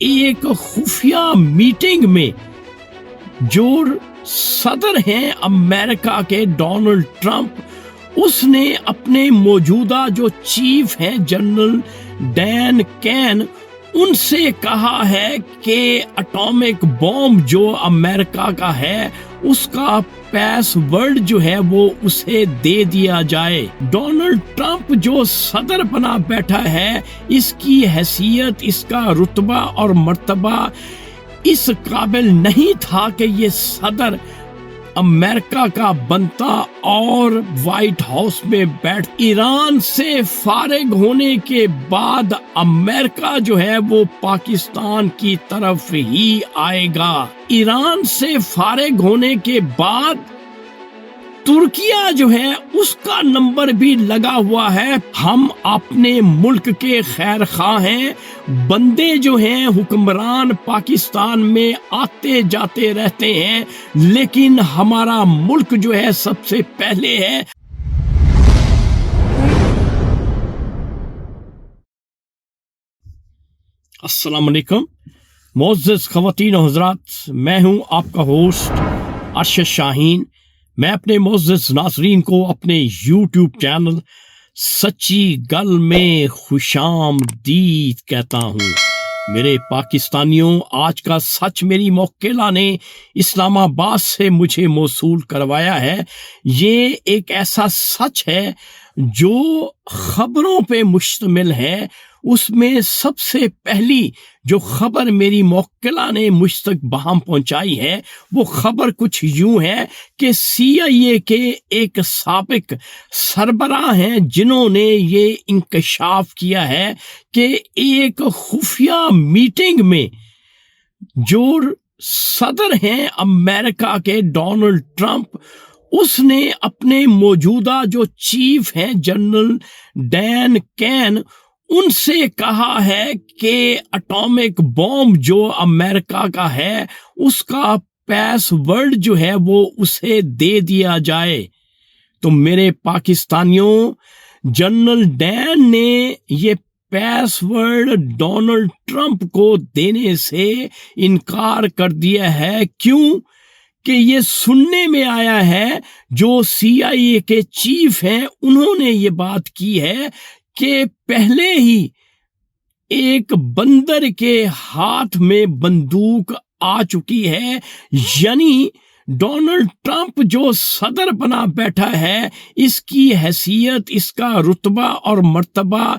ایک خفیہ میٹنگ میں جو صدر ہیں امریکہ کے ڈونلڈ ٹرمپ، اس نے اپنے موجودہ جو چیف ہیں جنرل ڈین کین، ان سے کہا ہے کہ اٹامک بومب جو امریکہ کا ہے اس کا پیس ورڈ جو ہے وہ اسے دے دیا جائے۔ ڈونلڈ ٹرمپ جو صدر بنا بیٹھا ہے، اس کی حیثیت، اس کا رتبہ اور مرتبہ اس قابل نہیں تھا کہ یہ صدر امریکہ کا بنتا اور وائٹ ہاؤس میں بیٹھ۔ ایران سے فارغ ہونے کے بعد امریکہ جو ہے وہ پاکستان کی طرف ہی آئے گا۔ ایران سے فارغ ہونے کے بعد ترکیہ جو ہے اس کا نمبر بھی لگا ہوا ہے۔ ہم اپنے ملک کے خیر خواہ ہیں، بندے جو ہیں حکمران پاکستان میں آتے جاتے رہتے ہیں، لیکن ہمارا ملک جو ہے سب سے پہلے ہے۔ السلام علیکم معزز خواتین و حضرات، میں ہوں آپ کا ہوسٹ ارشد شاہین۔ میں اپنے معزز ناظرین کو اپنے یوٹیوب چینل سچی گل میں خوش آمدید کہتا ہوں۔ میرے پاکستانیوں، آج کا سچ میری موکلہ نے اسلام آباد سے مجھے موصول کروایا ہے۔ یہ ایک ایسا سچ ہے جو خبروں پہ مشتمل ہے۔ اس میں سب سے پہلی جو خبر میری موکلہ نے مجھ تک بہم پہنچائی ہے، وہ خبر کچھ یوں ہے کہ CIA کے ایک سابق سربراہ ہیں جنہوں نے یہ انکشاف کیا ہے کہ ایک خفیہ میٹنگ میں جو صدر ہیں امریکہ کے ڈونلڈ ٹرمپ، اس نے اپنے موجودہ جو چیف ہیں جنرل ڈین کین، ان سے کہا ہے کہ اٹامک بومب جو امریکہ کا ہے اس کا پیس ورڈ جو ہے وہ اسے دے دیا جائے۔ تو میرے پاکستانیوں، جنرل ڈین نے یہ پیس ورڈ ڈونلڈ ٹرمپ کو دینے سے انکار کر دیا ہے۔ کیوں؟ کہ یہ سننے میں آیا ہے، جو CIA کے چیف ہیں انہوں نے یہ بات کی ہے کہ پہلے ہی ایک بندر کے ہاتھ میں بندوق آ چکی ہے، یعنی ڈونلڈ ٹرمپ جو صدر بنا بیٹھا ہے، اس کی حیثیت، اس کا رتبہ اور مرتبہ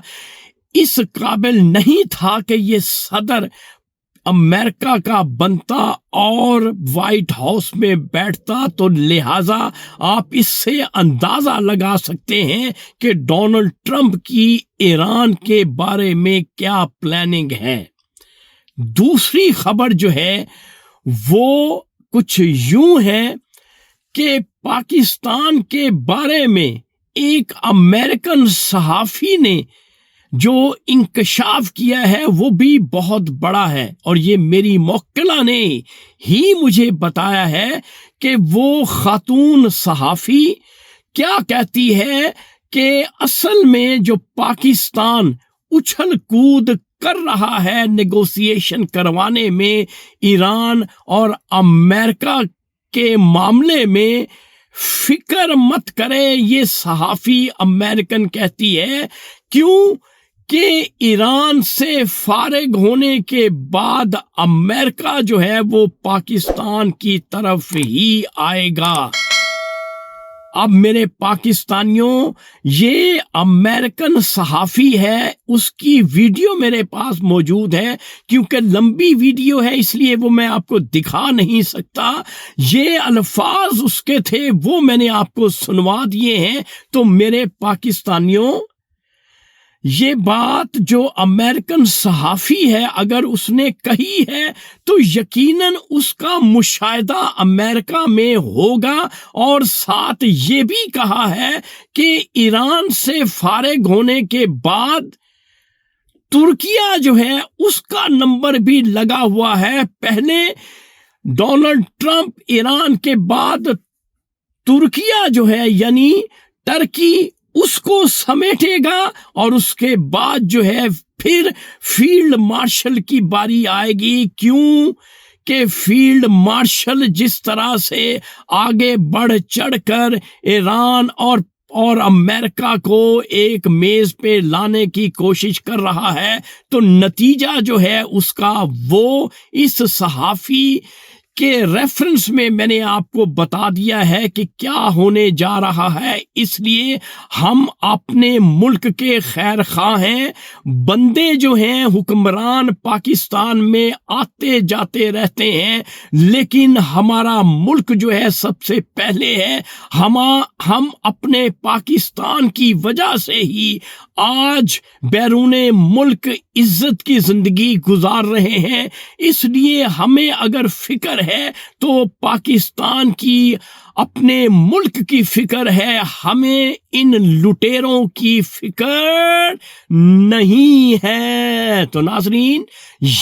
اس قابل نہیں تھا کہ یہ صدر امریکہ کا بنتا اور وائٹ ہاؤس میں بیٹھتا۔ تو لہٰذا آپ اس سے اندازہ لگا سکتے ہیں کہ ڈونلڈ ٹرمپ کی ایران کے بارے میں کیا پلاننگ ہے۔ دوسری خبر جو ہے وہ کچھ یوں ہے کہ پاکستان کے بارے میں ایک امریکن صحافی نے جو انکشاف کیا ہے وہ بھی بہت بڑا ہے، اور یہ میری موکلہ نے ہی مجھے بتایا ہے کہ وہ خاتون صحافی کیا کہتی ہے کہ اصل میں جو پاکستان اچھل کود کر رہا ہے نیگوسیشن کروانے میں ایران اور امریکہ کے معاملے میں، فکر مت کرے، یہ صحافی امریکن کہتی ہے۔ کیوں؟ کہ ایران سے فارغ ہونے کے بعد امریکہ جو ہے وہ پاکستان کی طرف ہی آئے گا۔ اب میرے پاکستانیوں، یہ امریکن صحافی ہے، اس کی ویڈیو میرے پاس موجود ہے، کیونکہ لمبی ویڈیو ہے اس لیے وہ میں آپ کو دکھا نہیں سکتا۔ یہ الفاظ اس کے تھے وہ میں نے آپ کو سنوا دیے ہیں۔ تو میرے پاکستانیوں، یہ بات جو امریکن صحافی ہے اگر اس نے کہی ہے تو یقیناً اس کا مشاہدہ امریکہ میں ہوگا، اور ساتھ یہ بھی کہا ہے کہ ایران سے فارغ ہونے کے بعد ترکیہ جو ہے اس کا نمبر بھی لگا ہوا ہے۔ پہلے ڈونلڈ ٹرمپ، ایران کے بعد ترکیہ جو ہے یعنی ٹرکی، اس کو سمیٹے گا، اور اس کے بعد جو ہے پھر فیلڈ مارشل کی باری آئے گی، کیوں کہ فیلڈ مارشل جس طرح سے آگے بڑھ چڑھ کر ایران اور امریکہ کو ایک میز پہ لانے کی کوشش کر رہا ہے، تو نتیجہ جو ہے اس کا وہ اس صحافی کے ریفرنس میں نے آپ کو بتا دیا ہے کہ کیا ہونے جا رہا ہے۔ اس لیے ہم اپنے ملک کے خیر خواہ ہیں، بندے جو ہیں حکمران پاکستان میں آتے جاتے رہتے ہیں، لیکن ہمارا ملک جو ہے سب سے پہلے ہے۔ ہم اپنے پاکستان کی وجہ سے ہی آج بیرون ملک عزت کی زندگی گزار رہے ہیں۔ اس لیے ہمیں اگر فکر ہے تو پاکستان کی، اپنے ملک کی فکر ہے، ہمیں ان لٹیروں کی فکر نہیں ہے۔ تو ناظرین،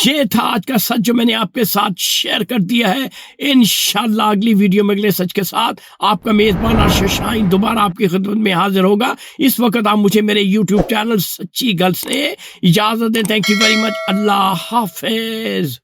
یہ تھا آج کا سچ جو میں نے آپ کے ساتھ شیئر کر دیا ہے۔ انشاءاللہ اگلی ویڈیو میں اگلے سچ کے ساتھ آپ کا میزبان ارشد شاہین دوبارہ آپ کی خدمت میں حاضر ہوگا۔ اس وقت آپ مجھے میرے یوٹیوب چینل سچی گل سے اجازت دیں۔ Thank you very much. اللہ حافظ۔